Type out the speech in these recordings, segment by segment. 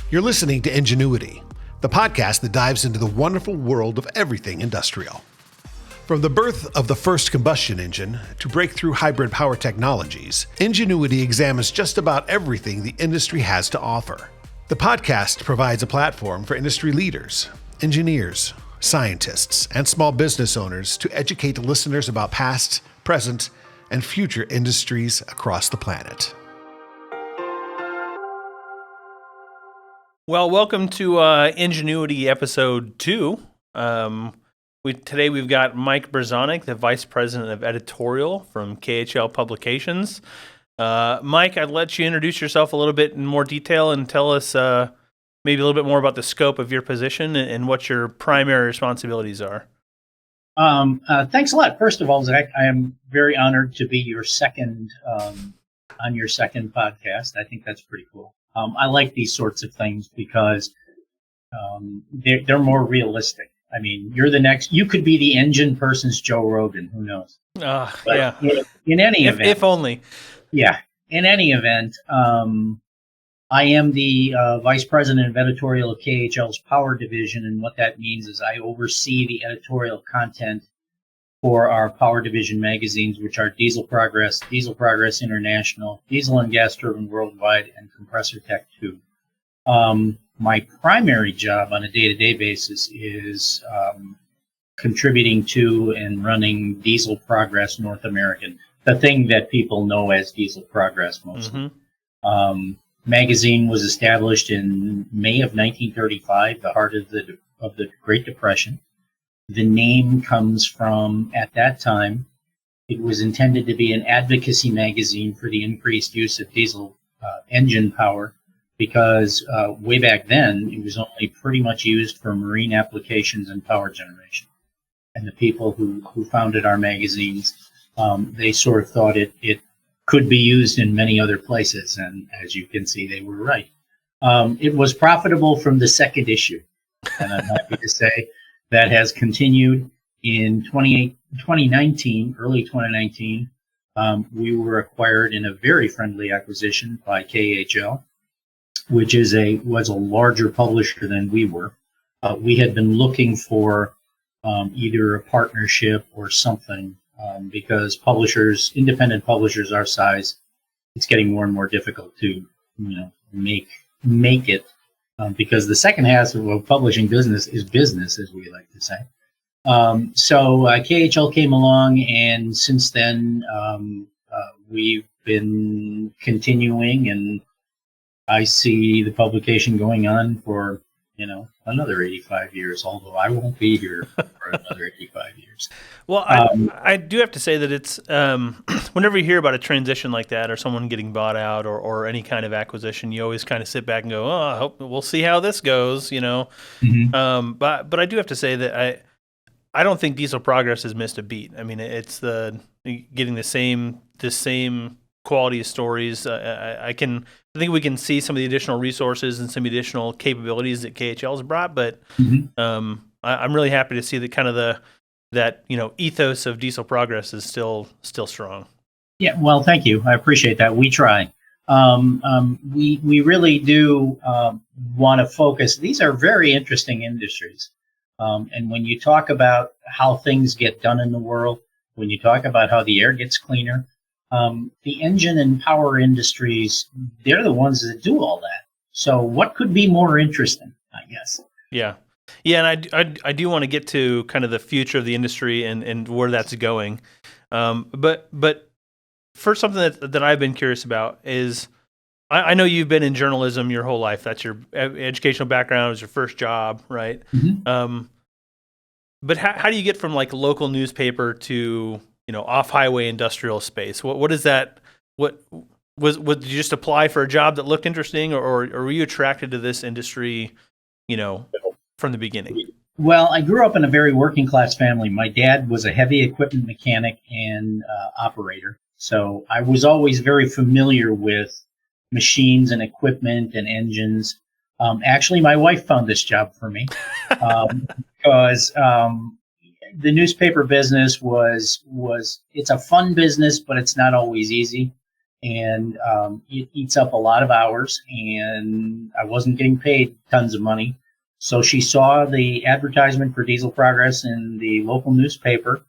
You're listening to Engineuity, the podcast that dives into the wonderful world of everything industrial. From the birth of the first combustion engine to breakthrough hybrid power technologies, Engineuity examines just about everything the industry has to offer. The podcast provides a platform for industry leaders, engineers, scientists, and small business owners to educate listeners about past, present, and future industries across the planet. Well, welcome to Engineuity Episode 2. Today we've got Mike Brezonick, the Vice President of Editorial from KHL Publications. Mike, I'd let you introduce yourself a little bit in more detail and tell us maybe a little bit more about the scope of your position and what your primary responsibilities are. Thanks a lot. First of all, Zach, I am very honored to be your second on your second podcast. I think that's pretty cool. I like these sorts of things because they're more realistic. I mean, you could be the engine person's Joe Rogan. Who knows? Yeah. In any event, if only. Yeah. In any event, I am the Vice President of Editorial of KHL's Power Division, and what that means is I oversee the editorial content for our Power Division magazines, which are Diesel Progress International, Diesel and Gas Turbine Worldwide, and Compressor Tech 2. My primary job on a day-to-day basis is contributing to and running Diesel Progress North American, the thing that people know as Diesel Progress mostly. Mm-hmm. Magazine was established in May of 1935, the heart of the Great Depression. The name comes from, at that time, it was intended to be an advocacy magazine for the increased use of diesel engine power, because way back then, it was only pretty much used for marine applications and power generation. And the people who founded our magazines, they sort of thought it could be used in many other places, and as you can see, they were right. It was profitable from the second issue, and I'm happy to say that has continued in 2019, early 2019. We were acquired in a very friendly acquisition by KHL, which was a larger publisher than we were. We had been looking for either a partnership or something, because independent publishers our size, it's getting more and more difficult to make it. Because the second half of publishing business is business, as we like to say. So KHL came along, and since then we've been continuing, and I see the publication going on for another 85 years, although I won't be here for another 85 years. Well, I do have to say that it's whenever you hear about a transition like that, or someone getting bought out, or any kind of acquisition, you always kind of sit back and go, "Oh, I hope we'll see how this goes," Mm-hmm. But I do have to say that I don't think Diesel Progress has missed a beat. I mean, it's getting the same quality of stories. I think we can see some of the additional resources and some additional capabilities that KHL has brought, but mm-hmm. I'm really happy to see that kind of that ethos of Diesel Progress is still strong. Yeah, well, thank you. I appreciate that. We try. We really do want to focus. These are very interesting industries, and when you talk about how things get done in the world, when you talk about how the air gets cleaner, the engine and power industries, they're the ones that do all that. So what could be more interesting, I guess? Yeah. Yeah, and I do want to get to kind of the future of the industry and where that's going. But first, something that I've been curious about is, I know you've been in journalism your whole life. That's your educational background. It was your first job, right? Mm-hmm. But how do you get from like a local newspaper to off-highway industrial space? What is that? Did you just apply for a job that looked interesting, or were you attracted to this industry, from the beginning? Well, I grew up in a very working class family. My dad was a heavy equipment mechanic and operator, so I was always very familiar with machines and equipment and engines. Actually, my wife found this job for me because the newspaper business was it's a fun business, but it's not always easy. and it eats up a lot of hours, and I wasn't getting paid tons of money. So she saw the advertisement for Diesel Progress in the local newspaper.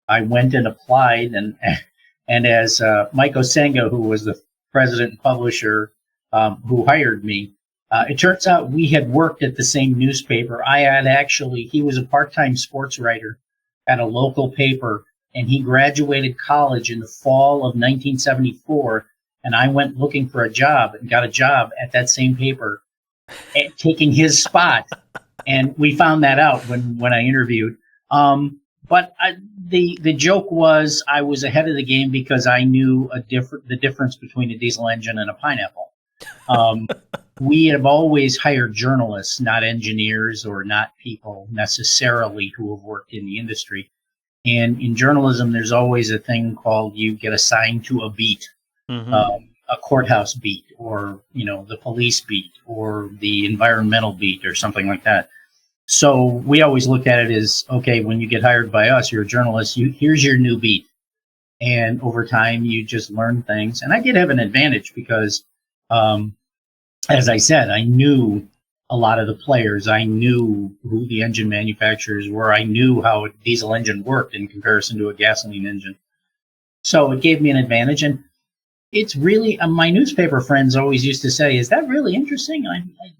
I went and applied, and as Mike Osenga, who was the president and publisher, who hired me, it turns out we had worked at the same newspaper. He was a part-time sports writer at a local paper, and he graduated college in the fall of 1974, and I went looking for a job and got a job at that same paper, taking his spot. And we found that out when I interviewed. But the joke was I was ahead of the game because I knew the difference between a diesel engine and a pineapple. We have always hired journalists, not engineers or not people necessarily who have worked in the industry. And in journalism, there's always a thing called you get assigned to a beat, a courthouse beat, or the police beat, or the environmental beat, or something like that. So we always looked at it as, okay, when you get hired by us, you're a journalist, here's your new beat. And over time, you just learn things. And I did have an advantage because, as I said, I knew a lot of the players. I knew who the engine manufacturers were. I knew how a diesel engine worked in comparison to a gasoline engine. So it gave me an advantage. And it's really, my newspaper friends always used to say, is that really interesting?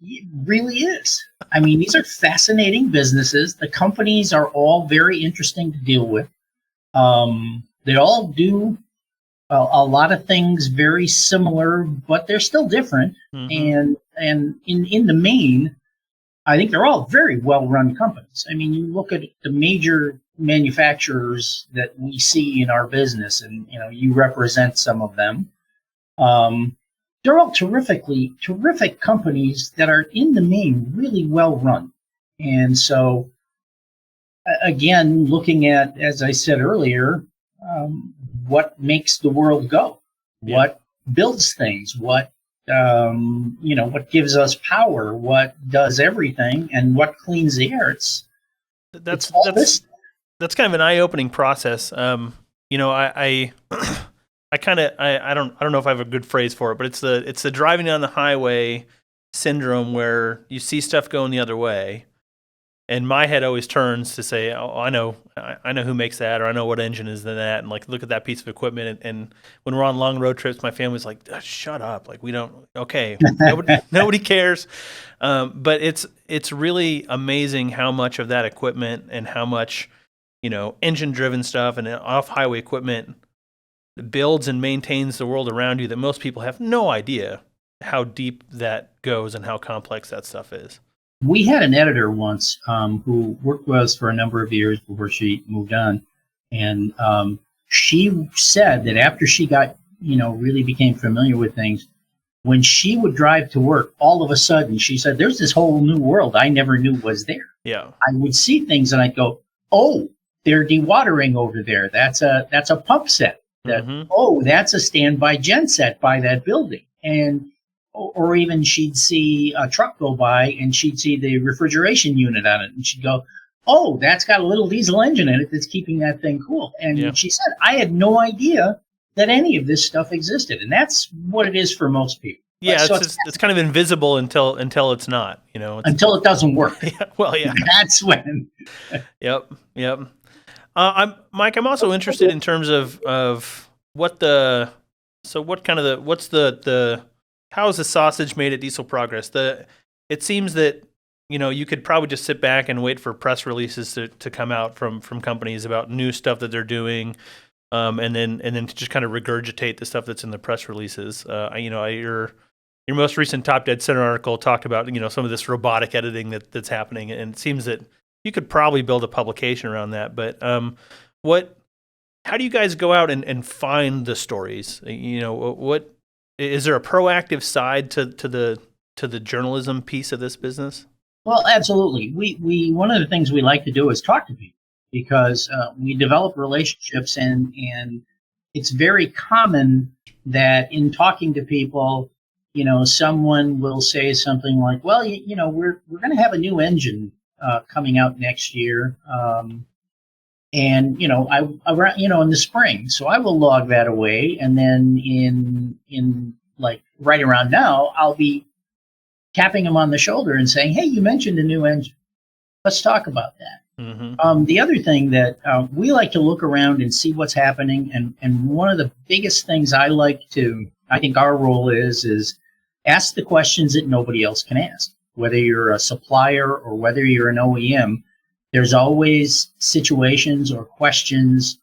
It really is. I mean, these are fascinating businesses. The companies are all very interesting to deal with. They all do a lot of things very similar, but they're still different. And in the main, I think they're all very well-run companies. I mean, you look at the major manufacturers that we see in our business, and you represent some of them. They're all terrific companies that are in the main really well-run. And so, again, looking at, as I said earlier, what makes the world go, what builds things, what gives us power, what does everything, and what cleans the air. That's kind of an eye-opening process. I don't know if I have a good phrase for it, but it's the driving down the highway syndrome where you see stuff going the other way, and my head always turns to say, "Oh, I know who makes that, or I know what engine is in that," and like look at that piece of equipment. And when we're on long road trips, my family's like, "Shut up! Like we don't. Okay, nobody cares." But it's really amazing how much of that equipment and how much engine-driven stuff and off-highway equipment builds and maintains the world around you that most people have no idea how deep that goes and how complex that stuff is. We had an editor once who worked with us for a number of years before she moved on. And she said that after she got, really became familiar with things, when she would drive to work, all of a sudden, she said, there's this whole new world I never knew was there. Yeah. I would see things and I'd go, oh, they're dewatering over there. That's a pump set. Oh, that's a standby gen set by that building. And or even she'd see a truck go by and she'd see the refrigeration unit on it, and she'd go, oh, that's got a little diesel engine in it that's keeping that thing cool. And she said, I had no idea that any of this stuff existed. And that's what it is for most people. Yeah, so it's kind of invisible until it's not, until it doesn't work. Yeah. That's when. Yep. Mike, I'm also interested in terms of how is the sausage made at Diesel Progress? It seems that you could probably just sit back and wait for press releases to come out from companies about new stuff that they're doing, and then to just kind of regurgitate the stuff that's in the press releases. Your most recent Top Dead Center article talked about some of this robotic editing that's happening, and it seems that you could probably build a publication around that. But how do you guys go out and find the stories? What is there a proactive side to the journalism piece of this business? Well, absolutely. We one of the things we like to do is talk to people, because we develop relationships, and it's very common that in talking to people, someone will say something like, well, we're going to have a new engine coming out next year. And I around in the spring, so I will log that away, and then in like right around now, I'll be tapping him on the shoulder and saying, "Hey, you mentioned a new engine. Let's talk about that." The other thing that we like to look around and see what's happening, and one of the biggest things I think our role is ask the questions that nobody else can ask. Whether you're a supplier or whether you're an OEM, there's always situations or questions,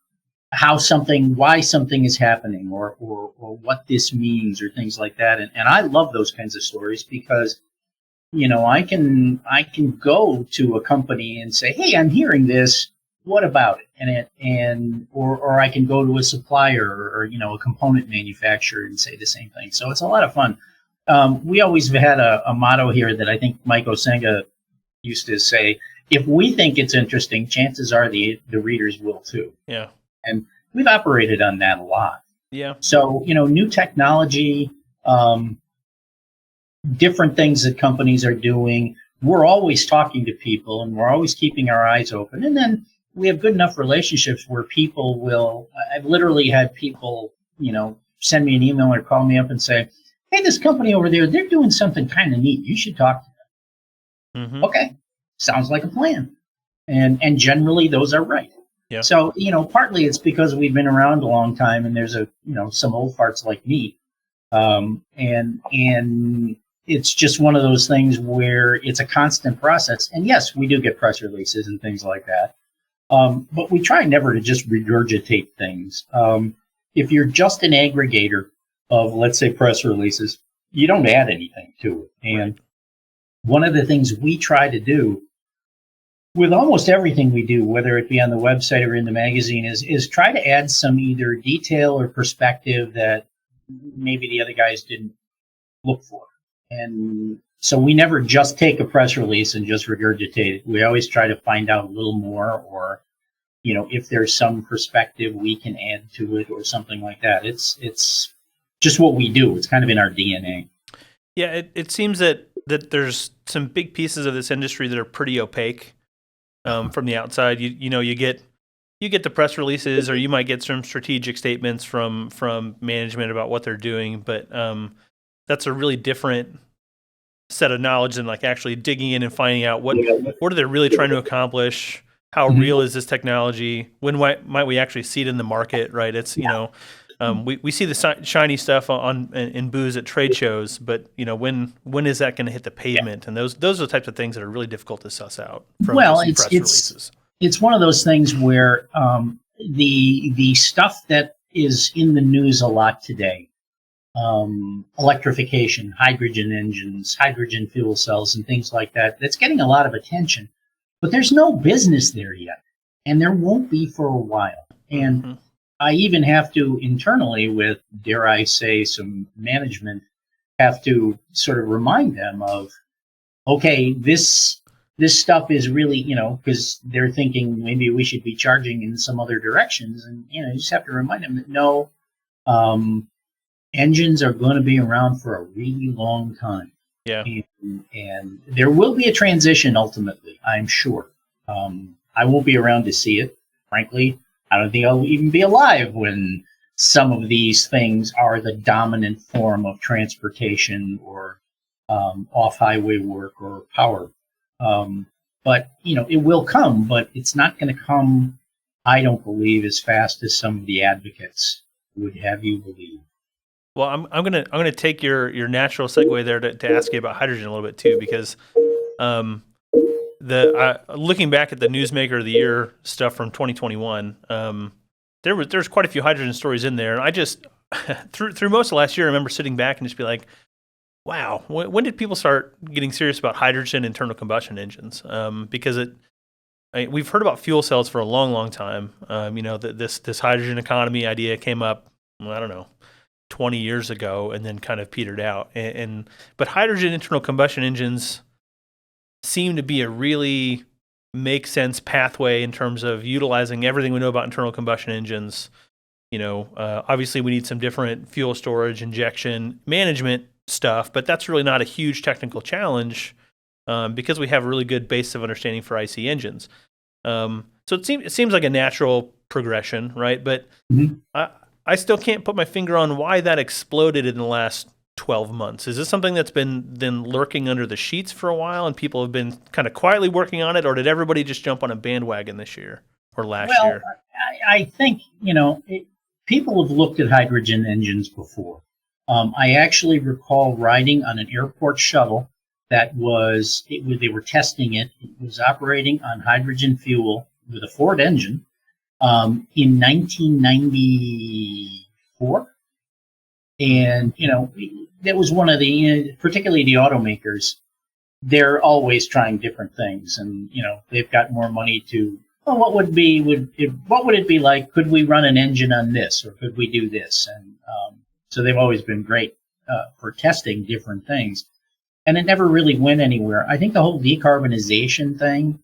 why something is happening, or what this means, or things like that. And I love those kinds of stories because, I can go to a company and say, "Hey, I'm hearing this. What about it?" Or I can go to a supplier or a component manufacturer and say the same thing. So it's a lot of fun. We always have had a motto here that I think Mike Osenga used to say: if we think it's interesting, chances are the readers will too. Yeah. And we've operated on that a lot. Yeah. So, new technology, different things that companies are doing, we're always talking to people and we're always keeping our eyes open. And then we have good enough relationships where I've literally had people, send me an email or call me up and say, "Hey, this company over there, they're doing something kind of neat. You should talk to them." Okay. Sounds like a plan. And generally those are right. Yeah. So, partly it's because we've been around a long time and there's some old farts like me. And it's just one of those things where it's a constant process. And yes, we do get press releases and things like that. But we try never to just regurgitate things. If you're just an aggregator of, let's say, press releases, you don't add anything to it. And one of the things we try to do with almost everything we do, whether it be on the website or in the magazine, is try to add some either detail or perspective that maybe the other guys didn't look for. And so we never just take a press release and just regurgitate it. We always try to find out a little more, or if there's some perspective we can add to it or something like that. It's just what we do. It's kind of in our DNA. Yeah, it seems that there's some big pieces of this industry that are pretty opaque from the outside. You get the press releases, or you might get some strategic statements from management about what they're doing, but that's a really different set of knowledge than like actually digging in and finding out what are they really trying to accomplish. How real is this technology? When might we actually see it in the market? Right? It's we see the shiny stuff in booths at trade shows, but when is that going to hit the pavement? And those are the types of things that are really difficult to suss out from press releases. It's one of those things where the stuff that is in the news a lot today, electrification, hydrogen engines, hydrogen fuel cells, and things like that, that's getting a lot of attention, but there's no business there yet, and there won't be for a while. And I even have to internally, with, dare I say, some management, have to sort of remind them of, okay, this stuff is really, because they're thinking maybe we should be charging in some other directions. And, you just have to remind them that no, engines are going to be around for a really long time. Yeah. And there will be a transition ultimately, I'm sure. I won't be around to see it, frankly. I don't think I'll even be alive when some of these things are the dominant form of transportation or off-highway work or power. But, it will come, but it's not going to come, I don't believe, as fast as some of the advocates would have you believe. Well, I'm gonna take your natural segue there to ask you about hydrogen a little bit too, because looking back at the Newsmaker of the Year stuff from 2021, there's quite a few hydrogen stories in there, and I just through most of last year, I remember sitting back and just be like, wow, when did people start getting serious about hydrogen internal combustion engines? Because we've heard about fuel cells for a long, long time. This hydrogen economy idea came up, I don't know, 20 years ago, and then kind of petered out. But hydrogen internal combustion engines seem to be a really make sense pathway in terms of utilizing everything we know about internal combustion engines. Obviously we need some different fuel storage, injection, management stuff, but that's really not a huge technical challenge because we have a really good base of understanding for IC engines. So it seems like a natural progression, right? But Mhm. I still can't put my finger on why that exploded in the last 12 months. Is this something that's been lurking under the sheets for a while and people have been kind of quietly working on it, or did everybody just jump on a bandwagon this year or last Well, year? I think, people have looked at hydrogen engines before. I actually recall riding on an airport shuttle they were testing it. It was operating on hydrogen fuel with a Ford engine in 1994. And, that was one of particularly the automakers, they're always trying different things. And, they've got more money to, well, what would it be like? Could we run an engine on this, or could we do this? And so they've always been great for testing different things. And it never really went anywhere. I think the whole decarbonization thing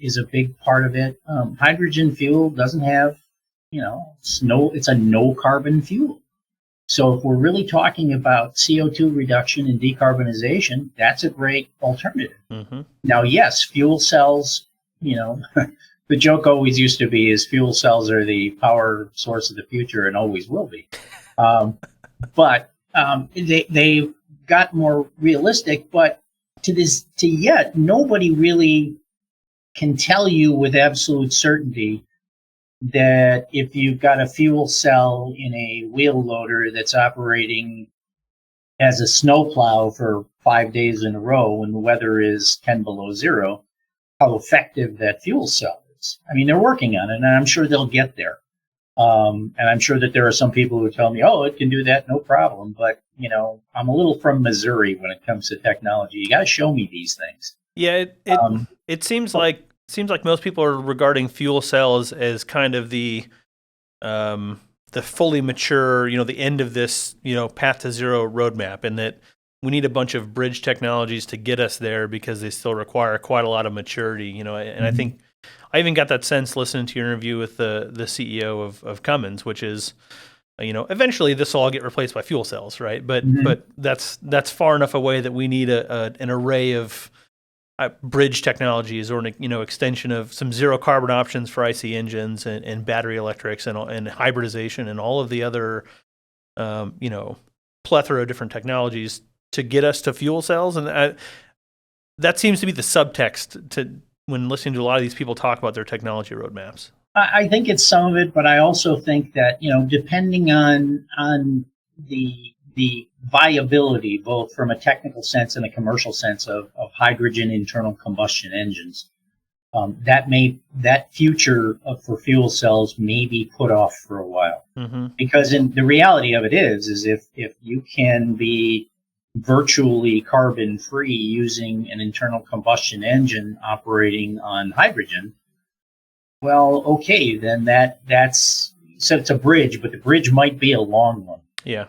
is a big part of it. Hydrogen fuel doesn't have, it's a no carbon fuel. So if we're really talking about CO2 reduction and decarbonization, that's a great alternative. Mm-hmm. Now, yes, fuel cells, the joke always used to be is fuel cells are the power source of the future and always will be. But they got more realistic, but to yet, nobody really can tell you with absolute certainty that if you've got a fuel cell in a wheel loader that's operating as a snowplow for 5 days in a row when the weather is 10 below zero, how effective that fuel cell is. I mean, they're working on it, and I'm sure they'll get there. And I'm sure that there are some people who tell me, oh, it can do that, no problem. But, I'm a little from Missouri when it comes to technology. You got to show me these things. Yeah, it seems like most people are regarding fuel cells as kind of the fully mature, the end of this, path to zero roadmap, and that we need a bunch of bridge technologies to get us there because they still require quite a lot of maturity, and Mm-hmm. I think I even got that sense listening to your interview with the CEO of Cummins, which is, eventually this will all get replaced by fuel cells, right? But Mm-hmm. but that's far enough away that we need an array of bridge technologies, or an extension of some zero carbon options for IC engines and battery electrics and hybridization and all of the other plethora of different technologies to get us to fuel cells. And that seems to be the subtext to when listening to a lot of these people talk about their technology roadmaps. I think it's some of it, but I also think that, depending on the viability, both from a technical sense and a commercial sense of hydrogen internal combustion engines, that future for fuel cells may be put off for a while. Mm-hmm. Because the reality of it is if you can be virtually carbon free using an internal combustion engine operating on hydrogen, well, okay, then that's it's a bridge, but the bridge might be a long one. Yeah.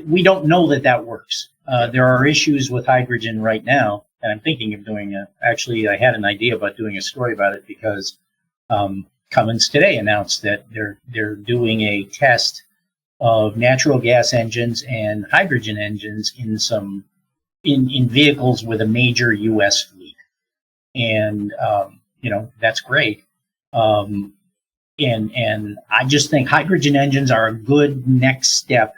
We don't know that works. There are issues with hydrogen right now, and I'm thinking of doing actually, I had an idea about doing a story about it because Cummins today announced that they're doing a test of natural gas engines and hydrogen engines in vehicles with a major U.S. fleet, and that's great. And I just think hydrogen engines are a good next step,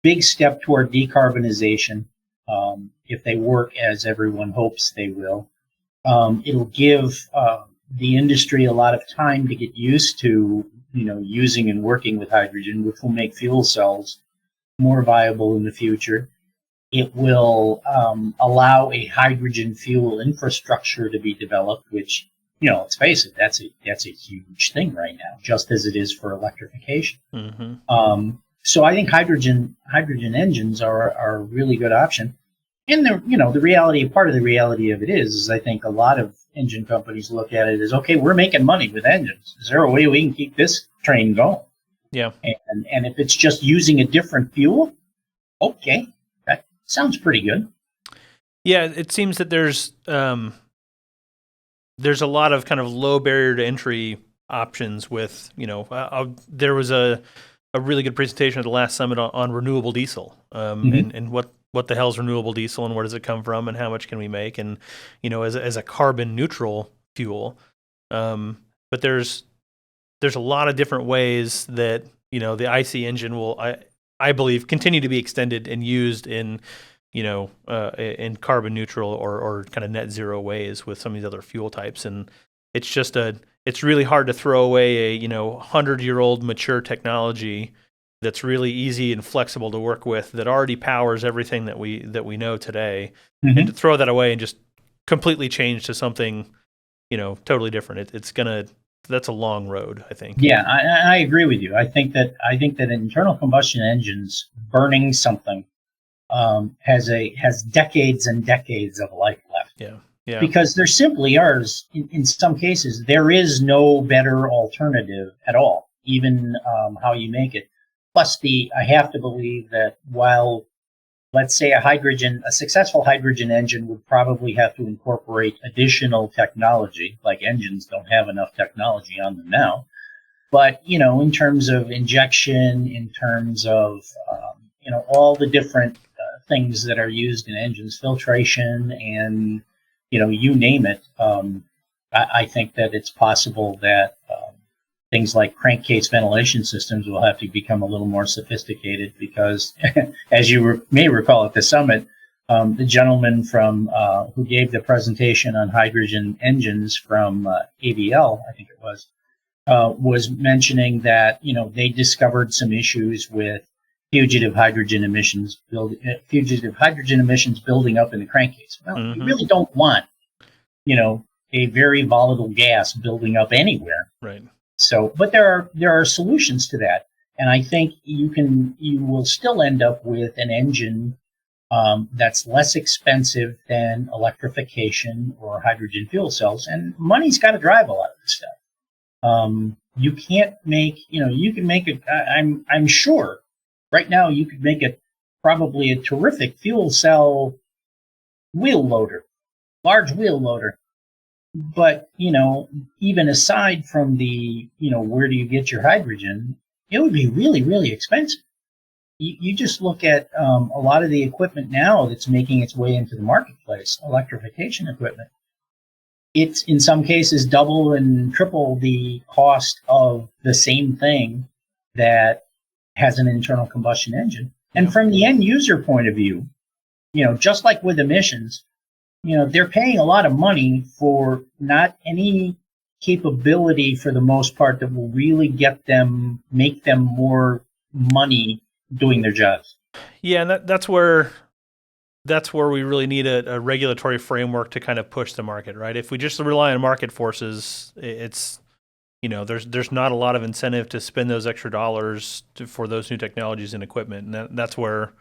big step toward decarbonization. If they work as everyone hopes they will, it'll give the industry a lot of time to get used to, using and working with hydrogen, which will make fuel cells more viable in the future. It will allow a hydrogen fuel infrastructure to be developed, which, let's face it, that's a huge thing right now, just as it is for electrification. Mm-hmm. So I think hydrogen engines are a really good option. And part of the reality of it is I think a lot of engine companies look at it as, okay, we're making money with engines. Is there a way we can keep this train going? Yeah. And if it's just using a different fuel, okay, that sounds pretty good. Yeah, it seems that there's a lot of kind of low barrier to entry options with, there was a really good presentation at the last summit on renewable diesel, and what the hell's renewable diesel and where does it come from and how much can we make? And, as a carbon neutral fuel, But there's a lot of different ways that, the IC engine will, I believe, continue to be extended and used in, in carbon neutral or kind of net zero ways with some of these other fuel types. And it's really hard to throw away a, 100-year-old mature technology that's really easy and flexible to work with, that already powers everything that we know today, and to throw that away and just completely change to something, totally different. That's a long road, I think. Yeah, I agree with you. I think that internal combustion engines burning something has decades and decades of life left. Yeah. Yeah. Because there simply are, in some cases, there is no better alternative at all, even how you make it. Plus, I have to believe that while, let's say, a successful hydrogen engine would probably have to incorporate additional technology, like engines don't have enough technology on them now. But, in terms of injection, in terms of, all the different things that are used in engines, filtration, and, you name it, I think that it's possible that things like crankcase ventilation systems will have to become a little more sophisticated because, as you may recall at the summit, the gentleman from who gave the presentation on hydrogen engines from AVL, I think it was mentioning that they discovered some issues with fugitive hydrogen emissions building up in the crankcase. Well, you really don't want a very volatile gas building up anywhere. Right. So, but there are solutions to that, and I think you will still end up with an engine that's less expensive than electrification or hydrogen fuel cells, and money's got to drive a lot of this stuff. You can't make, you can make it. I'm sure right now you could make it probably a terrific fuel cell wheel loader, large wheel loader. But, even aside from the, where do you get your hydrogen, it would be really, really expensive. You just look at a lot of the equipment now that's making its way into the marketplace, electrification equipment. It's in some cases double and triple the cost of the same thing that has an internal combustion engine. And from the end user point of view, just like with emissions, they're paying a lot of money for not any capability for the most part that will really make them more money doing their jobs. Yeah, and that's where we really need a regulatory framework to kind of push the market, right? If we just rely on market forces, it's there's not a lot of incentive to spend those extra dollars for those new technologies and equipment, and that's where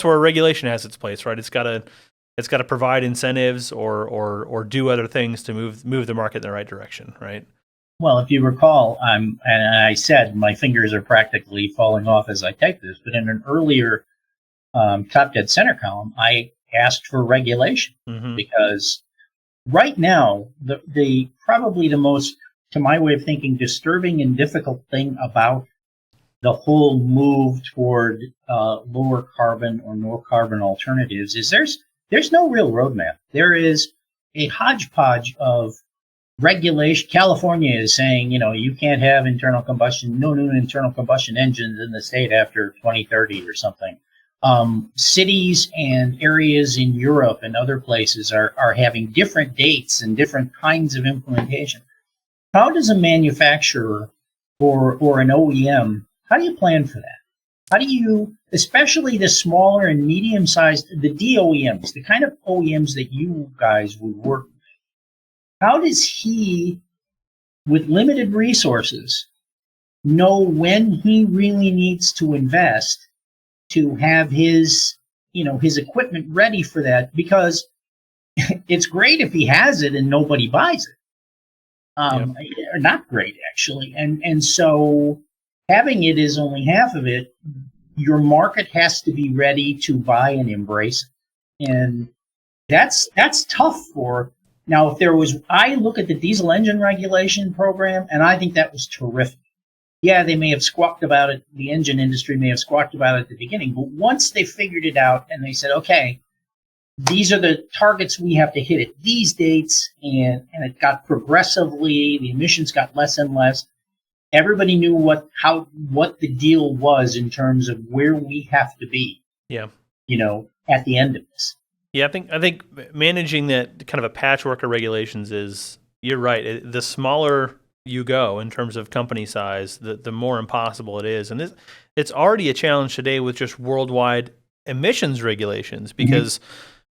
regulation has its place, right? It's got to provide incentives or do other things to move the market in the right direction, right? Well, if you recall, and I said my fingers are practically falling off as I type this, but in an earlier top dead center column, I asked for regulation because right now the probably the most, to my way of thinking, disturbing and difficult thing about the whole move toward lower carbon or no carbon alternatives is there's no real roadmap. There is a hodgepodge of regulation. California is saying, you can't have no new internal combustion engines in the state after 2030 or something. Cities and areas in Europe and other places are having different dates and different kinds of implementation. How does a manufacturer or an OEM, how do you plan for that? How do you, especially the smaller and medium-sized, the DOEMs, the kind of OEMs that you guys would work with, how does he, with limited resources, know when he really needs to invest to have his equipment ready for that? Because it's great if he has it and nobody buys it. Or not great, actually. And so having it is only half of it. Your market has to be ready to buy and embrace it. And that's tough for. Now, I look at the diesel engine regulation program, and I think that was terrific. Yeah, they may have squawked about it. The engine industry may have squawked about it at the beginning, but once they figured it out and they said, okay, these are the targets we have to hit at these dates, and it got progressively, the emissions got less and less. Everybody knew what the deal was in terms of where we have to be. Yeah. At the end of this. Yeah, I think managing that kind of a patchwork of regulations is, you're right. The smaller you go in terms of company size, the more impossible it is. And it's already a challenge today with just worldwide emissions regulations, because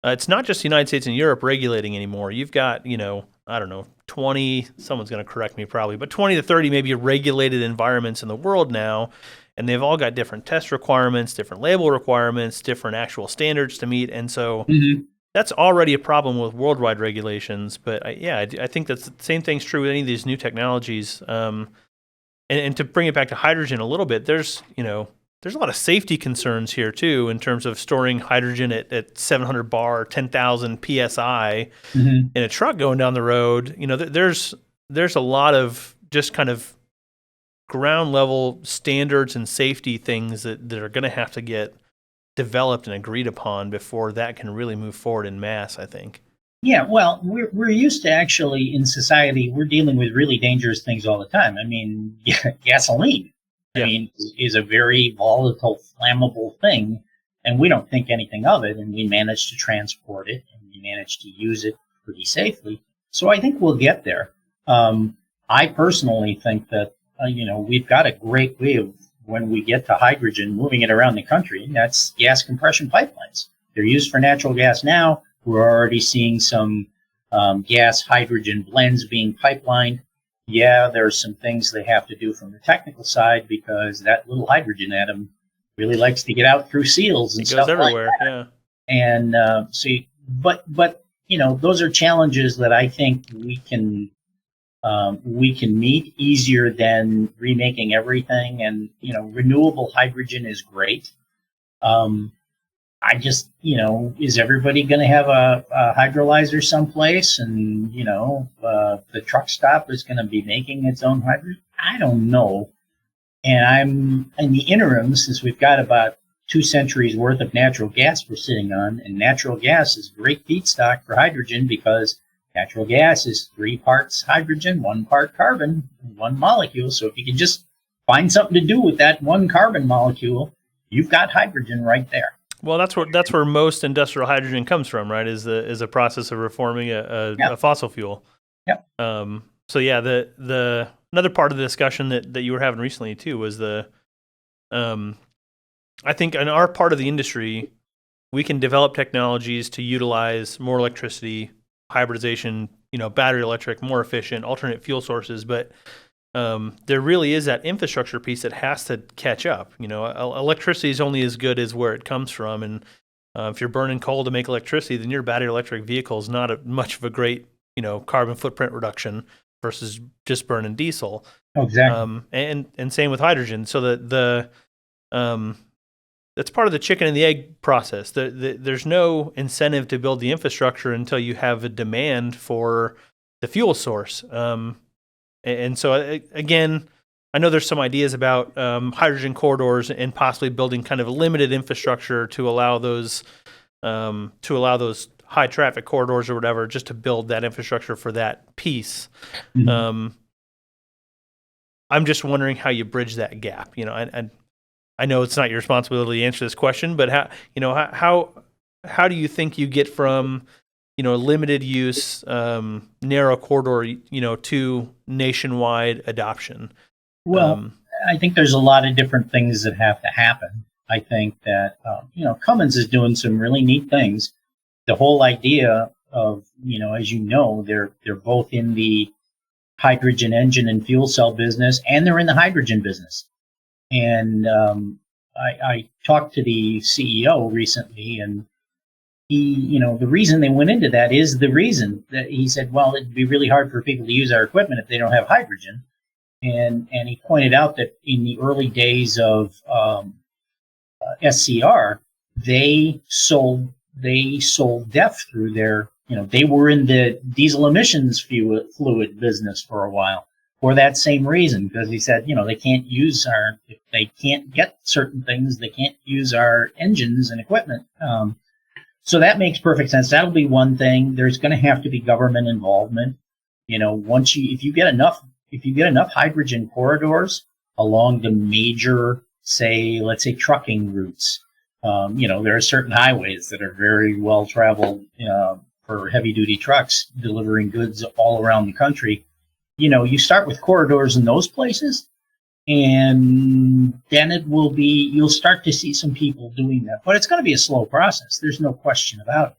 it's not just the United States and Europe regulating anymore. You've got, I don't know, 20, someone's going to correct me probably, but 20 to 30 maybe regulated environments in the world now. And they've all got different test requirements, different label requirements, different actual standards to meet. And so that's already a problem with worldwide regulations. But I think that's the same thing's true with any of these new technologies. And to bring it back to hydrogen a little bit, there's a lot of safety concerns here too, in terms of storing hydrogen at 700 bar, 10,000 PSI in a truck going down the road. There's a lot of just kind of ground level standards and safety things that are going to have to get developed and agreed upon before that can really move forward in mass, I think. Yeah, well, we're used to, actually in society, we're dealing with really dangerous things all the time. I mean, gasoline, is a very volatile, flammable thing, and we don't think anything of it, and we manage to transport it, and we manage to use it pretty safely. So I think we'll get there. I personally think that we've got a great way of, when we get to hydrogen, moving it around the country, and that's gas compression pipelines. They're used for natural gas now. We're already seeing some gas hydrogen blends being pipelined. Yeah, there's some things they have to do from the technical side, because that little hydrogen atom really likes to get out through seals and stuff everywhere, like that. Yeah. And but those are challenges that I think we can meet easier than remaking everything. And, renewable hydrogen is great. I just, is everybody going to have a hydrolyzer someplace, and, the truck stop is going to be making its own hydrogen? I don't know. And I'm in the interim, since we've got about 2 centuries worth of natural gas we're sitting on, and natural gas is great feedstock for hydrogen, because natural gas is 3 parts hydrogen, 1 part carbon, 1 molecule. So if you can just find something to do with that 1 carbon molecule, you've got hydrogen right there. Well, that's where most industrial hydrogen comes from, right? Is a process of reforming a fossil fuel. Yep. So yeah, the another part of the discussion that you were having recently too was I think in our part of the industry, we can develop technologies to utilize more electricity, hybridization, battery electric, more efficient, alternate fuel sources, but there really is that infrastructure piece that has to catch up. Electricity is only as good as where it comes from, and if you're burning coal to make electricity, then your battery electric vehicle is not much of a great, carbon footprint reduction versus just burning diesel. Oh, exactly. And same with hydrogen. So the that's part of the chicken and the egg process. There's no incentive to build the infrastructure until you have a demand for the fuel source. And so, again, I know there's some ideas about hydrogen corridors and possibly building kind of a limited infrastructure to allow those high traffic corridors or whatever, just to build that infrastructure for that piece. I'm just wondering how you bridge that gap. I know it's not your responsibility to answer this question, but how do you think you get from limited use, narrow corridor, to nationwide adoption? Well, I think there's a lot of different things that have to happen. I think that, Cummins is doing some really neat things. The whole idea of, as they're both in the hydrogen engine and fuel cell business, and they're in the hydrogen business. And I talked to the CEO recently, and he, the reason they went into that is the reason that he said, well, it'd be really hard for people to use our equipment if they don't have hydrogen. And he pointed out that in the early days of SCR, they sold DEF through their, they were in the diesel emissions fluid business for a while for that same reason, because he said, they can't use if they can't get certain things, they can't use our engines and equipment. So that makes perfect sense. That'll be one thing. There's going to have to be government involvement. If you get enough hydrogen corridors along the major, let's say trucking routes, there are certain highways that are very well traveled for heavy duty trucks delivering goods all around the country. You start with corridors in those places, and then you'll start to see some people doing that. But it's going to be a slow process. There's no question about it.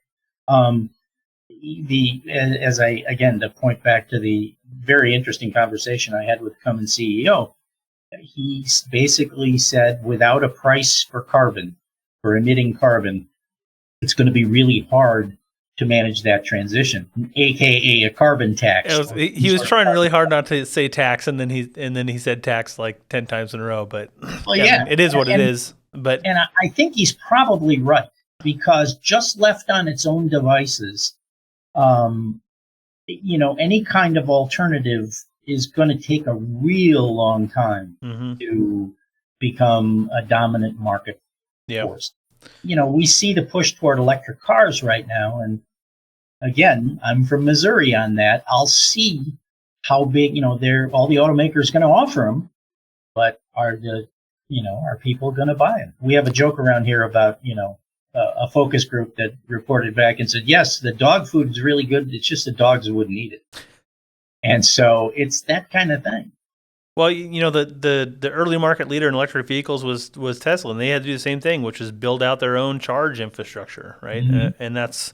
To point back to the very interesting conversation I had with the Cummins CEO, he basically said without a price for emitting carbon, it's going to be really hard to manage that transition, aka a carbon tax. He was trying really hard not to say tax, and then he said tax like 10 times in a row. But it is what it is. But I think he's probably right, because just left on its own devices, any kind of alternative is going to take a real long time to become a dominant market force. We see the push toward electric cars right now, and again, I'm from Missouri on that. I'll see how big, all the automakers going to offer them, but are people going to buy them? We have a joke around here about, a focus group that reported back and said, yes, the dog food is really good. It's just the dogs wouldn't eat it. And so it's that kind of thing. Well, the early market leader in electric vehicles was Tesla, and they had to do the same thing, which is build out their own charge infrastructure, right? And that's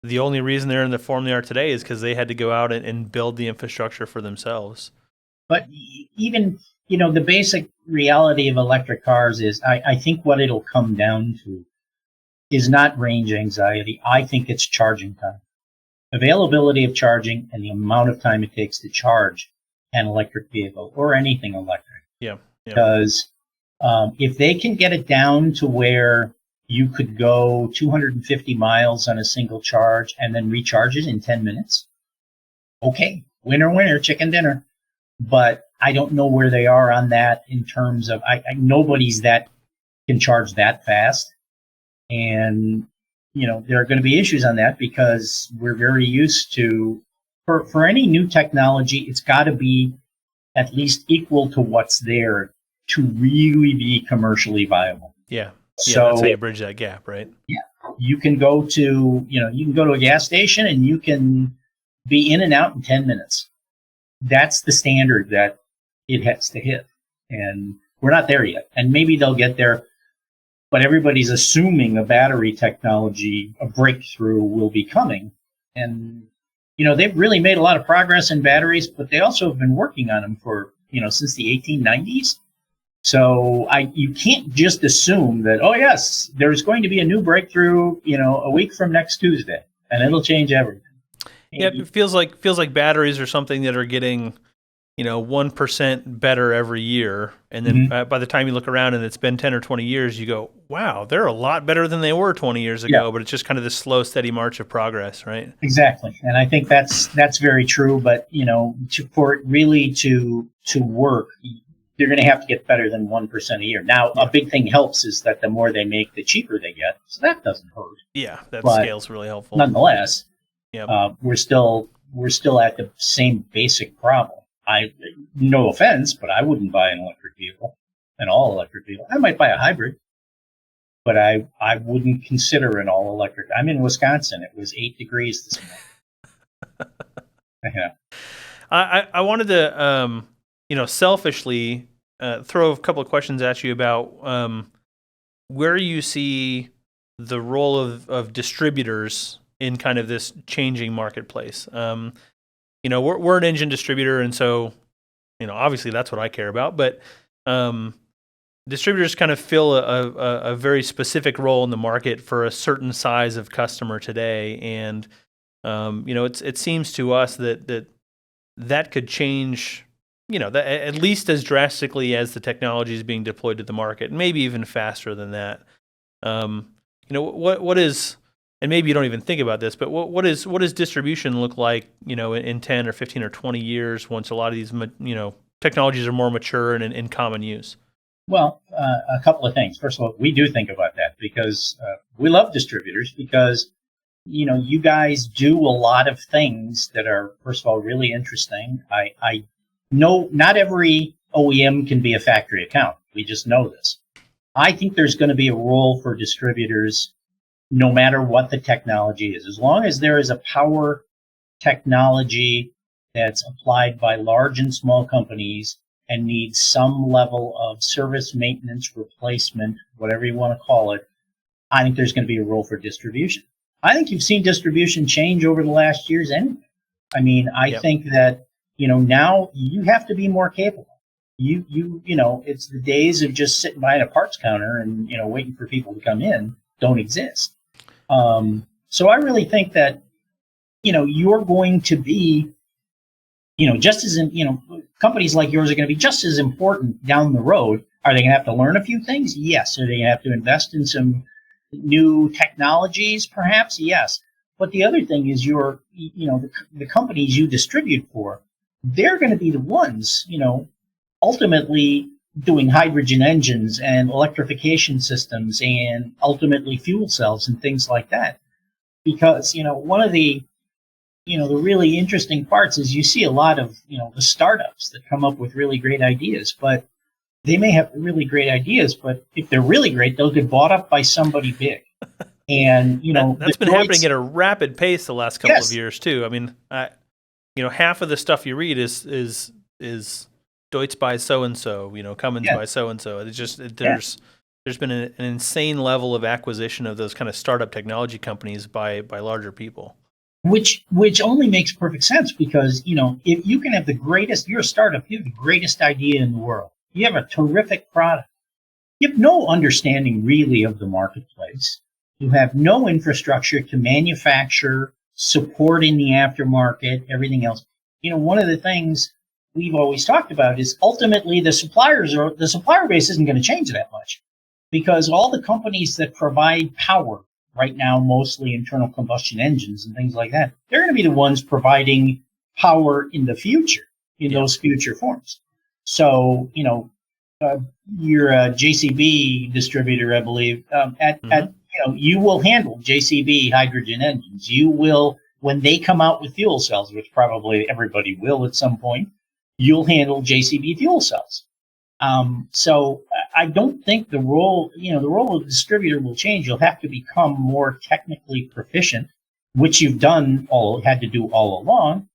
the only reason they're in the form they are today, is because they had to go out and build the infrastructure for themselves. But even, the basic reality of electric cars is, I think what it'll come down to is not range anxiety. I think it's charging time. Availability of charging and the amount of time it takes to charge an electric vehicle or anything electric. Yeah. Because if they can get it down to where you could go 250 miles on a single charge and then recharge it in 10 minutes, okay, winner, chicken dinner. But I don't know where they are on that in terms of, nobody's that can charge that fast. And, there are going to be issues on that, because we're very used to, for any new technology, it's got to be at least equal to what's there to really be commercially viable. Yeah. So that's how you bridge that gap, right? Yeah. You can go to a gas station and you can be in and out in 10 minutes. That's the standard that it has to hit. And we're not there yet. And maybe they'll get there, but everybody's assuming a battery technology, a breakthrough will be coming. And, they've really made a lot of progress in batteries, but they also have been working on them for, since the 1890s. So you can't just assume that, oh yes, there's going to be a new breakthrough, a week from next Tuesday, and it'll change everything. Yeah, it feels like batteries are something that are getting, 1% better every year, and then by the time you look around and it's been 10 or 20 years, you go, wow, they're a lot better than they were 20 years ago. Yeah. But it's just kind of this slow, steady march of progress, right? Exactly, and I think that's very true. But for it really to work, they're going to have to get better than 1% a year. Now, a big thing helps is that the more they make, the cheaper they get. So that doesn't hurt. Yeah, that scale's really helpful. Nonetheless, we're still at the same basic problem. No offense, but I wouldn't buy an all electric vehicle. I might buy a hybrid, but I wouldn't consider an all electric. I'm in Wisconsin. It was 8 degrees this morning. Yeah. I wanted to, selfishly throw a couple of questions at you about where you see the role of distributors in kind of this changing marketplace. We're an engine distributor, and so, obviously that's what I care about. But distributors kind of fill a very specific role in the market for a certain size of customer today, and it seems to us that could change, at least as drastically as the technology is being deployed to the market, maybe even faster than that. What is, and maybe you don't even think about this, but what does distribution look like, in 10 or 15 or 20 years once a lot of these, technologies are more mature and in common use? Well, a couple of things. First of all, we do think about that. because we love distributors because, you guys do a lot of things that are, first of all, really interesting. I know not every OEM can be a factory account. We just know this. I think there's going to be a role for distributors no matter what the technology is. As long as there is a power technology that's applied by large and small companies and needs some level of service, maintenance, replacement, whatever you want to call it, I think there's going to be a role for distribution. I think you've seen distribution change over the last years anyway. I mean, I think that, now you have to be more capable. It's the days of just sitting behind a parts counter and, waiting for people to come in don't exist. So I really think that, you're going to be, just as companies like yours are going to be just as important down the road. Are they going to have to learn a few things? Yes. Are they going to have to invest in some new technologies? Perhaps, yes. But the other thing is the companies you distribute for, they're going to be the ones, ultimately doing hydrogen engines and electrification systems and ultimately fuel cells and things like that. Because, one of the the really interesting parts is you see a lot of, the startups that come up with really great ideas, but they may have really great ideas, but if they're really great, they'll get bought up by somebody big. And, that's been happening at a rapid pace the last couple of years too. I mean, half of the stuff you read is Deutz by so-and-so, Cummins by so-and-so. It's just, there's been an insane level of acquisition of those kind of startup technology companies by larger people. Which only makes perfect sense because, if you can have you're a startup, you have the greatest idea in the world. You have a terrific product. You have no understanding really of the marketplace. You have no infrastructure to manufacture, support in the aftermarket, everything else. One of the things we've always talked about is ultimately the supplier base isn't going to change that much because all the companies that provide power right now, mostly internal combustion engines and things like that, they're going to be the ones providing power in the future, in those future forms. So, you're a JCB distributor, I believe. You will handle JCB hydrogen engines. You will, when they come out with fuel cells, which probably everybody will at some point, you'll handle JCB fuel cells. So I don't think the role of the distributor will change. You'll have to become more technically proficient, which you've had to do all along.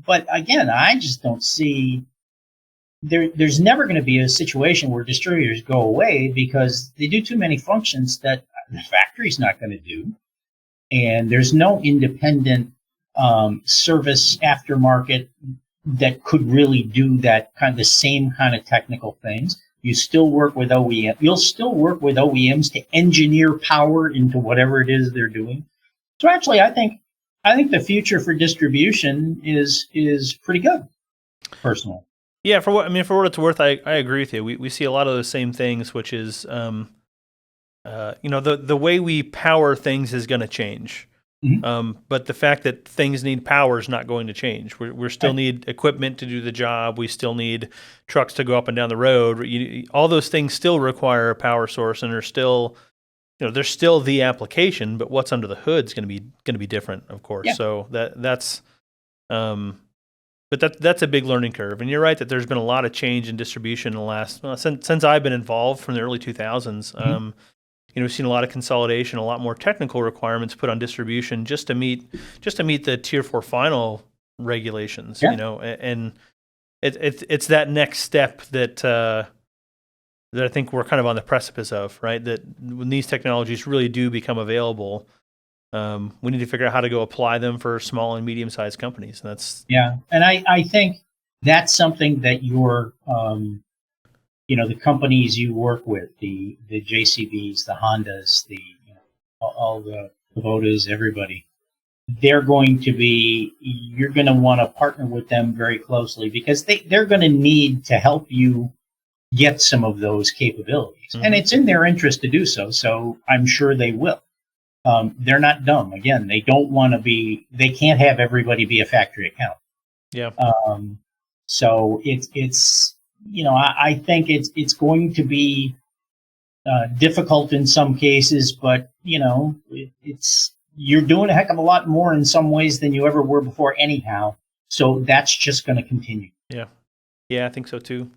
But again, I just don't see there's never going to be a situation where distributors go away because they do too many functions that the factory's not going to do. And there's no independent service aftermarket that could really do that kind of the same kind of technical things. You still work with OEM. You'll still work with OEMs to engineer power into whatever it is they're doing. So actually, I think the future for distribution is pretty good, personally. Yeah, for what it's worth, I agree with you. We see a lot of those same things, which is, the way we power things is going to change. Mm-hmm. But the fact that things need power is not going to change. We still need equipment to do the job. We still need trucks to go up and down the road. All those things still require a power source, and are still, there's still the application. But what's under the hood is going to be different, of course. Yeah. So that's a big learning curve. And you're right that there's been a lot of change in distribution in the last since I've been involved from the early 2000s. Mm-hmm. We've seen a lot of consolidation, a lot more technical requirements put on distribution just to meet the Tier 4 final regulations. Yeah. And it's that next step that I think we're kind of on the precipice of, right? That when these technologies really do become available, we need to figure out how to go apply them for small and medium-sized companies. And and I think that's something that your the companies you work with, the JCBs, the Hondas, all the Kubotas, everybody, you're going to want to partner with them very closely because they're going to need to help you get some of those capabilities. Mm-hmm. And it's in their interest to do so. So I'm sure they will. They're not dumb. Again, they can't have everybody be a factory account. Yeah. So it's I think it's going to be difficult in some cases, but you're doing a heck of a lot more in some ways than you ever were before anyhow. So that's just going to continue. Yeah, I think so too.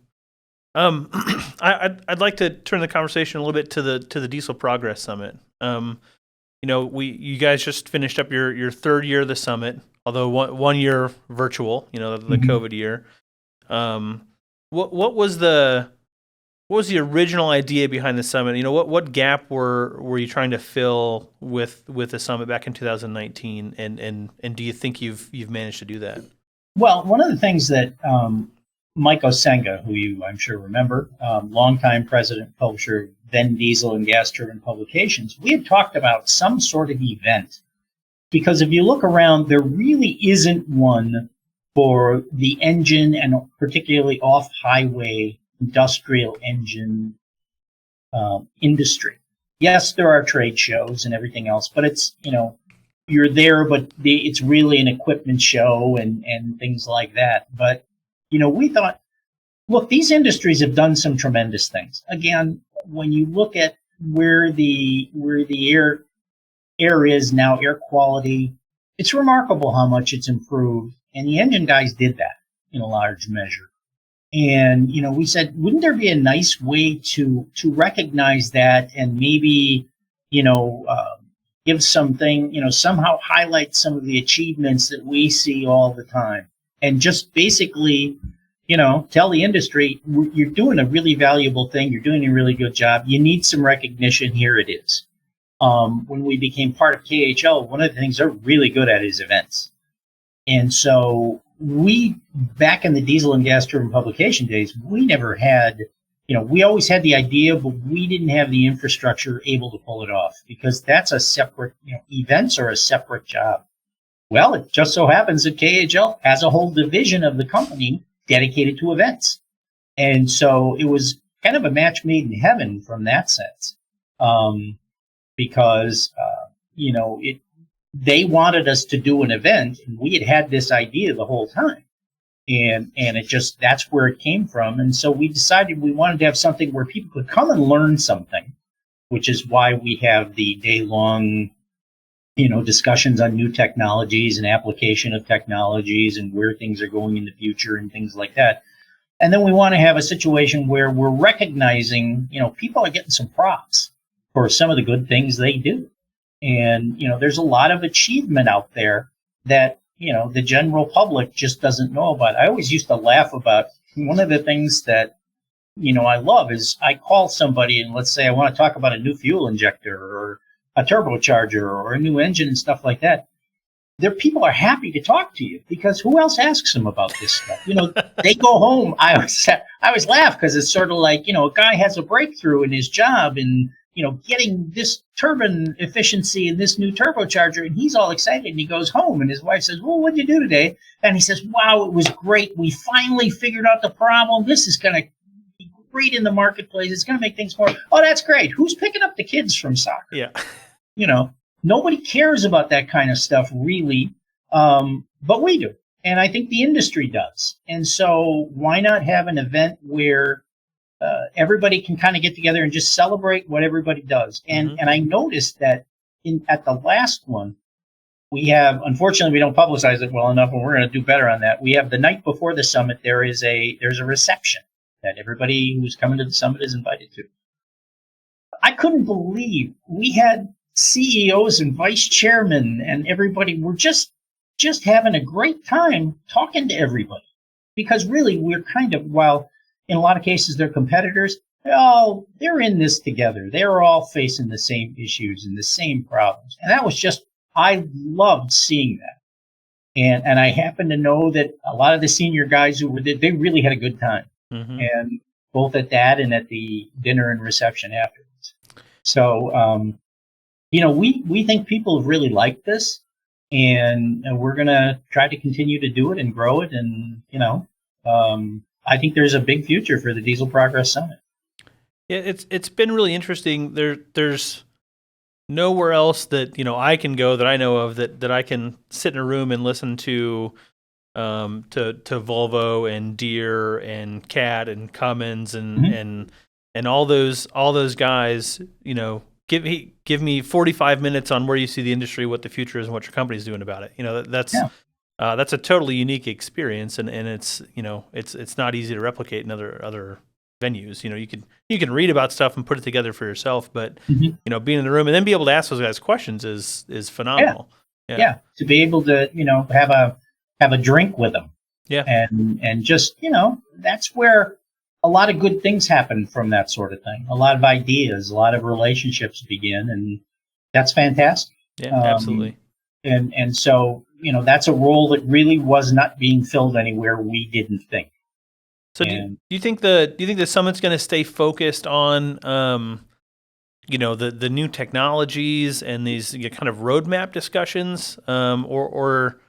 I'd like to turn the conversation a little bit to the Diesel Progress Summit. You guys just finished up your third year of the summit, although one year virtual. The Mm-hmm. COVID year. What was the original idea behind the summit? What gap were you trying to fill with the summit back in 2019, and do you think you've managed to do that? Well, one of the things that Mike Osenga, who you I'm sure remember, longtime president, publisher, then diesel and gas turbine publications, we had talked about some sort of event. Because if you look around, there really isn't one for the engine and particularly off-highway industrial engine industry. Yes, there are trade shows and everything else, but it's, you're there, but it's really an equipment show and things like that. But, we thought, look, these industries have done some tremendous things. Again, when you look at where the air is now, air quality, it's remarkable how much it's improved. And the engine guys did that in a large measure. And, we said, wouldn't there be a nice way to recognize that and maybe, give something, somehow highlight some of the achievements that we see all the time. And just basically, tell the industry, you're doing a really valuable thing. You're doing a really good job. You need some recognition. Here it is. When we became part of KHL, one of the things they're really good at is events. And so we, back in the diesel and gas turbine publication days, we never had, we always had the idea, but we didn't have the infrastructure able to pull it off because that's a separate, events are a separate job. Well, it just so happens that KHL has a whole division of the company dedicated to events. And so it was kind of a match made in heaven from that sense. Because, they wanted us to do an event, and we had this idea the whole time. And it just, that's where it came from. And so we decided we wanted to have something where people could come and learn something, which is why we have the day-long, discussions on new technologies and application of technologies and where things are going in the future and things like that. And then we want to have a situation where we're recognizing, people are getting some props for some of the good things they do. And, there's a lot of achievement out there that, the general public just doesn't know about. I always used to laugh about one of the things that, I love is I call somebody and let's say I want to talk about a new fuel injector or a turbocharger or a new engine and stuff like that. People are happy to talk to you because who else asks them about this stuff? They go home. I always laugh because it's sort of like, a guy has a breakthrough in his job and, getting this turbine efficiency in this new turbocharger, and he's all excited, and he goes home, and his wife says, well, what'd you do today? And he says, wow, it was great. We finally figured out the problem. This is going to be great in the marketplace. It's going to make things more. Oh, that's great. Who's picking up the kids from soccer? Yeah. Nobody cares about that kind of stuff, really, but we do. And I think the industry does. And so why not have an event where everybody can kind of get together and just celebrate what everybody does. And I noticed that at the last one, we have, unfortunately, we don't publicize it well enough, and we're going to do better on that. We have the night before the summit, there's a reception that everybody who's coming to the summit is invited to. I couldn't believe we had CEOs and vice chairmen and everybody were just having a great time talking to everybody. Because really, we're kind of, while in a lot of cases, they're competitors. They're in this together. They're all facing the same issues and the same problems. And that was just, I loved seeing that. And I happen to know that a lot of the senior guys who were there, they really had a good time. And both at that and at the dinner and reception afterwards. So, we think people have really liked this. And we're going to try to continue to do it and grow it. And, I think there's a big future for the Diesel Progress Summit. Yeah, it's been really interesting. There's nowhere else that I can go that I know of that I can sit in a room and listen to Volvo and Deere and Cat and Cummins and and all those guys, you know, give me 45 minutes on where you see the industry, what the future is, and what your company's doing about it. You know, that's a totally unique experience, and it's, you know, it's not easy to replicate in other venues. You know, you can read about stuff and put it together for yourself, but you know, being in the room and then be able to ask those guys questions is phenomenal. Yeah, to be able to, you know, have a drink with them. Yeah, and just, you know, that's where a lot of good things happen from that sort of thing. A lot of ideas, a lot of relationships begin, and that's fantastic. Yeah, absolutely. And so, you know, that's a role that really was not being filled anywhere we didn't think. So do you think the summit's going to stay focused on you know, the new technologies and these kind of roadmap discussions, or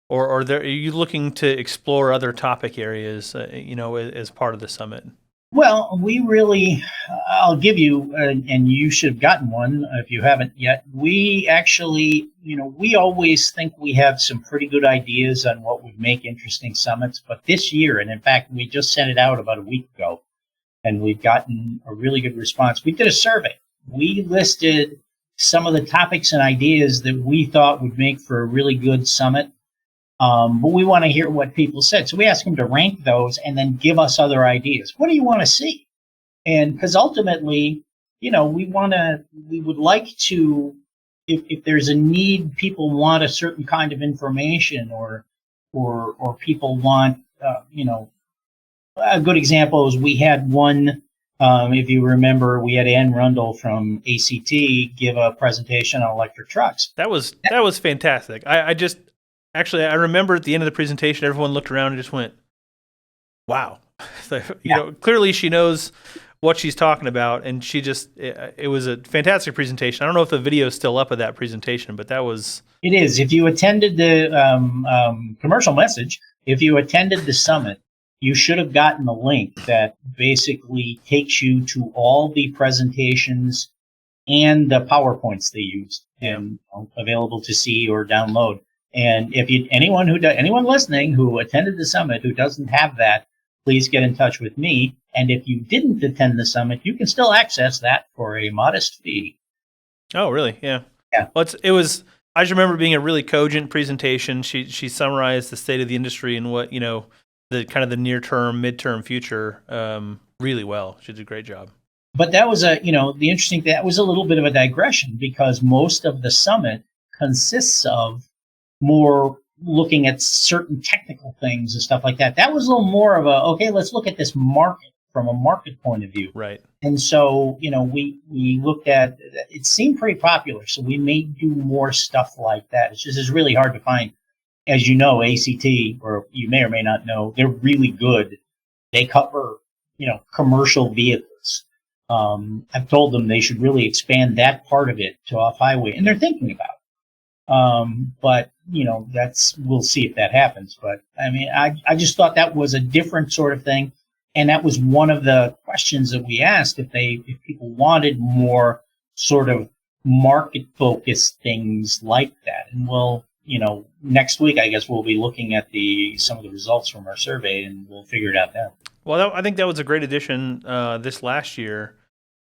are you looking to explore other topic areas, you know, as part of the summit? Well, we really, I'll give you, and you should have gotten one if you haven't yet. We actually, you know, we always think we have some pretty good ideas on what would make interesting summits. But this year, and in fact, we just sent it out about a week ago, and we've gotten a really good response. We did a survey. We listed some of the topics and ideas that we thought would make for a really good summit. But we want to hear what people said. So we asked them to rank those and then give us other ideas. What do you want to see? And because ultimately, you know, we would like to, if there's a need, people want a certain kind of information, or people want, you know, a good example is we had one, if you remember, we had Ann Rundle from ACT give a presentation on electric trucks. That was fantastic. Actually, I remember at the end of the presentation, everyone looked around and just went, wow. So, you know, clearly she knows what she's talking about, and it was a fantastic presentation. I don't know if the video is still up of that presentation, but that was... It is. If you attended the commercial message, if you attended the summit, you should have gotten a link that basically takes you to all the presentations and the PowerPoints they used, and, you know, available to see or download. And if anyone listening who attended the summit who doesn't have that, please get in touch with me. And if you didn't attend the summit, you can still access that for a modest fee. Oh, really? Yeah. Yeah. Well, it was. I just remember being a really cogent presentation. She summarized the state of the industry and what, you know, the kind of the near term, midterm future really well. She did a great job. But that was the interesting thing. That was a little bit of a digression, because most of the summit consists of more looking at certain technical things and stuff like that. That was a little more of okay, let's look at this market from a market point of view. Right. And so, you know, we looked at, it seemed pretty popular, so we may do more stuff like that. It's really hard to find. As you know, ACT, or you may or may not know, they're really good. They cover, you know, commercial vehicles. I've told them they should really expand that part of it to off-highway, and they're thinking about it. But, you know, we'll see if that happens. But, I mean, I just thought that was a different sort of thing. And that was one of the questions that we asked, if people wanted more sort of market-focused things like that. And we'll, you know, next week, I guess we'll be looking at some of the results from our survey, and we'll figure it out then. Well, I think that was a great addition this last year.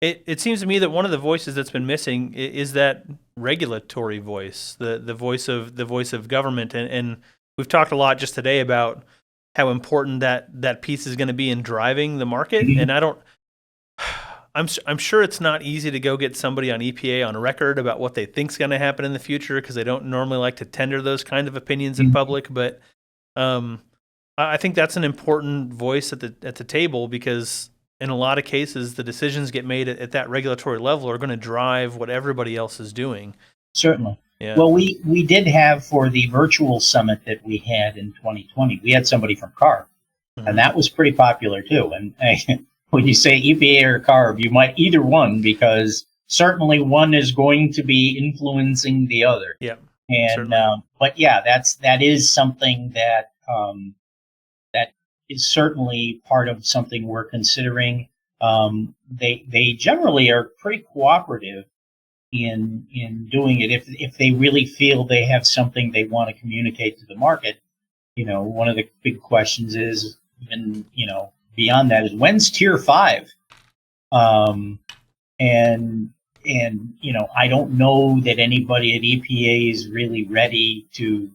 It seems to me that one of the voices that's been missing is that regulatory voice, the voice of government, and we've talked a lot just today about how important that piece is going to be in driving the market. And I'm sure it's not easy to go get somebody on EPA on record about what they think's going to happen in the future, because they don't normally like to tender those kind of opinions in public. But I think that's an important voice at the table, because in a lot of cases, the decisions get made at that regulatory level are going to drive what everybody else is doing. Certainly. Yeah. Well, we did have, for the virtual summit that we had in 2020, we had somebody from CARB, and that was pretty popular too. And when you say EPA or CARB, you might either one, because certainly one is going to be influencing the other. Yeah. And but yeah, that is something that that is certainly part of something we're considering. They generally are pretty cooperative in doing it if they really feel they have something they want to communicate to the market. You know, one of the big questions is, even, you know, beyond that, is when's Tier 5? Um, and I don't know that anybody at EPA is really ready to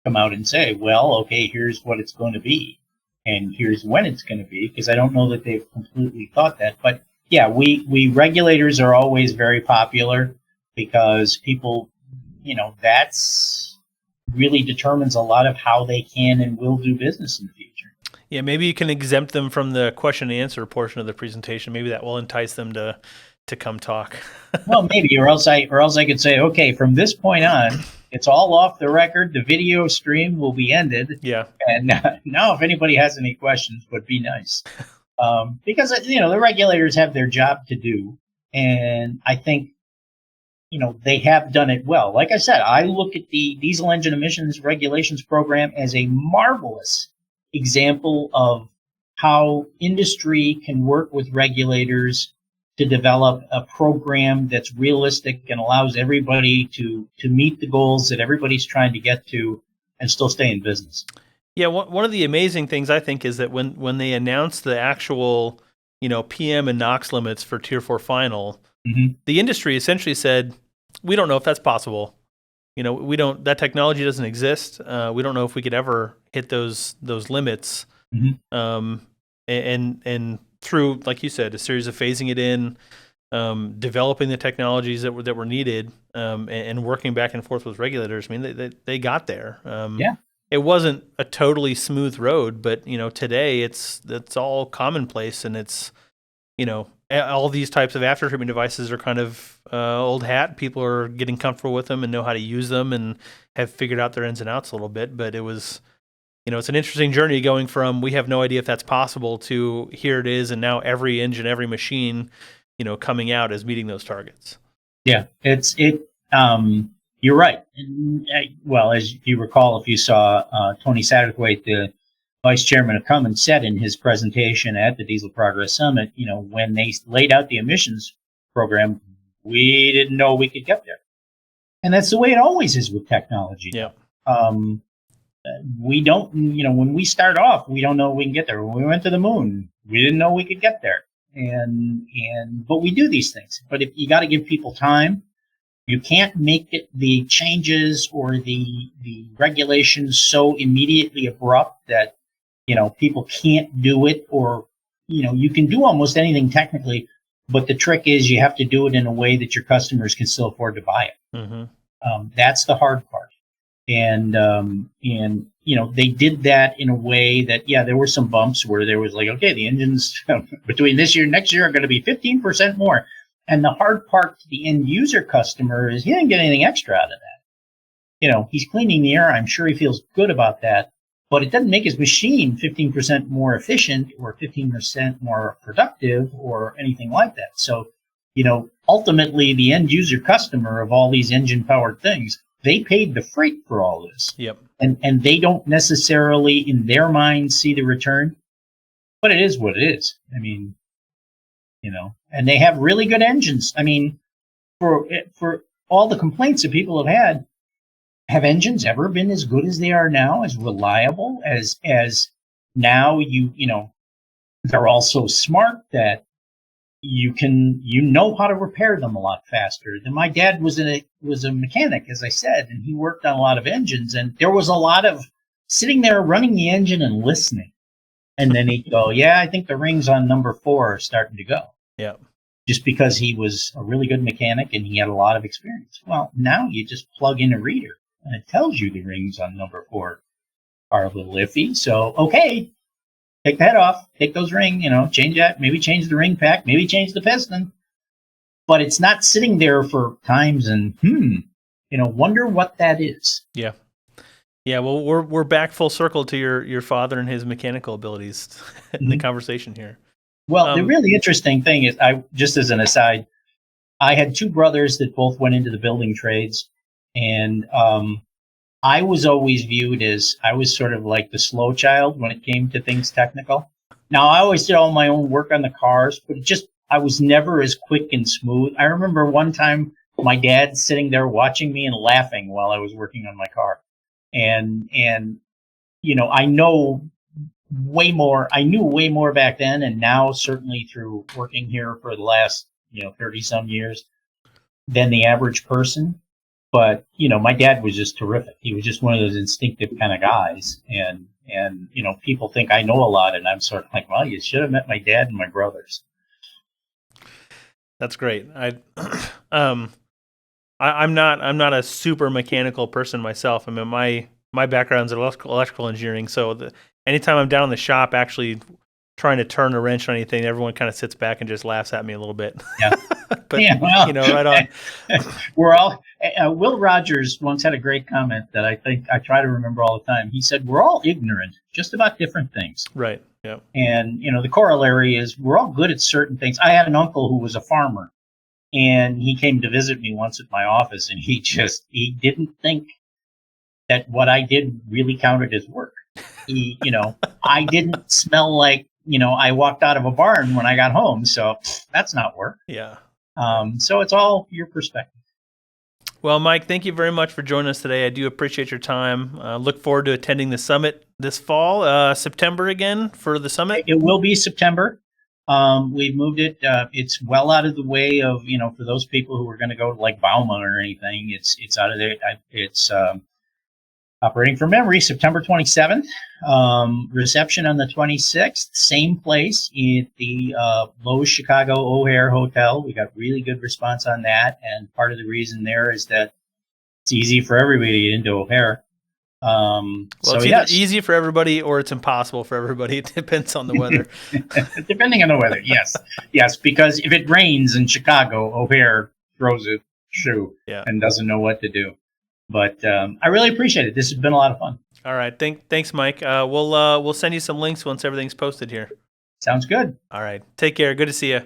come out and say, well, okay, here's what it's going to be, and here's when it's going to be, because I don't know that they've completely thought that. But yeah, we regulators are always very popular because people, that's really determines a lot of how they can and will do business in the future. Yeah, maybe you can exempt them from the question and answer portion of the presentation. Maybe that will entice them to come talk. Well, maybe, or else I could say, okay, from this point on, it's all off the record. The video stream will be ended. Yeah. And now, if anybody has any questions, would be nice, because the regulators have their job to do, and I think they have done it well. Like I said, I look at the diesel engine emissions regulations program as a marvelous example of how industry can work with regulators to develop a program that's realistic and allows everybody to meet the goals that everybody's trying to get to and still stay in business. Yeah, one of the amazing things I think is that when they announced the actual, PM and NOx limits for Tier 4 final, the industry essentially said, we don't know if that's possible. That technology doesn't exist. We don't know if we could ever hit those limits. And through, like you said, a series of phasing it in, developing the technologies that were needed, and working back and forth with regulators. I mean, they got there. Yeah. It wasn't a totally smooth road, but today it's all commonplace, and it's all these types of after treatment devices are kind of old hat. People are getting comfortable with them and know how to use them and have figured out their ins and outs a little bit. But it was, it's an interesting journey going from we have no idea if that's possible to here it is, and now every engine, every machine, coming out is meeting those targets. Yeah, you're right. And, well, as you recall, if you saw Tony Satterthwaite, the vice chairman of Cummins, said in his presentation at the Diesel Progress Summit, when they laid out the emissions program, we didn't know we could get there. And that's the way it always is with technology. Yeah. We don't, when we start off, we don't know we can get there. When we went to the moon, we didn't know we could get there. But we do these things. But if you got to give people time, you can't make it the changes or the regulations so immediately abrupt that people can't do it, or you can do almost anything technically, but the trick is you have to do it in a way that your customers can still afford to buy it. That's the hard part, and they did that in a way that there were some bumps where there was like, okay, the engines between this year and next year are going to be 15% more. And the hard part to the end user customer is he didn't get anything extra out of that. He's cleaning the air. I'm sure he feels good about that, but it doesn't make his machine 15% more efficient or 15% more productive or anything like that. So, ultimately the end user customer of all these engine powered things, they paid the freight for all this. Yep. And they don't necessarily in their mind see the return, but it is what it is. I mean, and they have really good engines. I mean, for all the complaints that people have engines ever been as good as they are now, as reliable as now? They're all so smart that you know how to repair them a lot faster. Then my dad was a mechanic, as I said, and he worked on a lot of engines, and there was a lot of sitting there running the engine and listening. And then he'd go, yeah, I think the rings on number 4 are starting to go. Yeah. Just because he was a really good mechanic and he had a lot of experience. Well, now you just plug in a reader and it tells you the rings on number 4 are a little iffy. So, okay, take the head off, take those rings, change that, maybe change the ring pack, maybe change the piston. But it's not sitting there for times and, wonder what that is. Yeah. Yeah, well, we're back full circle to your father and his mechanical abilities in the conversation here. Well, the really interesting thing is, just as an aside, I had 2 brothers that both went into the building trades, and I was always viewed as I was sort of like the slow child when it came to things technical. Now, I always did all my own work on the cars, but I was never as quick and smooth. I remember one time my dad sitting there watching me and laughing while I was working on my car. And I know way more. I knew way more back then, and now certainly through working here for the last 30 some years than the average person. But my dad was just terrific. He was just one of those instinctive kind of guys, and people think I know a lot, and I'm sort of like, well, you should have met my dad and my brothers. That's great. I'm not a super mechanical person myself. I mean, my background's in electrical engineering, so anytime I'm down in the shop actually trying to turn a wrench on anything, everyone kind of sits back and just laughs at me a little bit. Yeah. But right on. We're all. Will Rogers once had a great comment that I think I try to remember all the time. He said, "We're all ignorant, just about different things." Right. Yeah. And the corollary is we're all good at certain things. I had an uncle who was a farmer, and he came to visit me once at my office, and he didn't think that what I did really counted as work. I didn't smell like I walked out of a barn when I got home, so that's not work. Yeah. So it's all your perspective. Well, Mike, thank you very much for joining us today. I do appreciate your time. Look forward to attending the summit this fall, September again for the summit. It will be September. We've moved it. It's well out of the way of, for those people who are going to go to like Bauma or anything, it's out of there. It's operating from memory, September 27th. Reception on the 26th. Same place at the Lowe's Chicago O'Hare Hotel. We got really good response on that. And part of the reason there is that it's easy for everybody to get into O'Hare. It's either easy for everybody or it's impossible for everybody. It depends on the weather. Depending on the weather, yes. Yes, because if it rains in Chicago, O'Hare throws a shoe and doesn't know what to do. But I really appreciate it. This has been a lot of fun. All right. Thanks, Mike. We'll send you some links once everything's posted here. Sounds good. All right. Take care. Good to see you.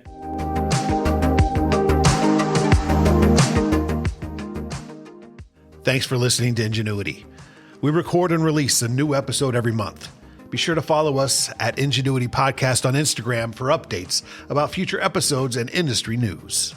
Thanks for listening to Engineuity. We record and release a new episode every month. Be sure to follow us at Engineuity Podcast on Instagram for updates about future episodes and industry news.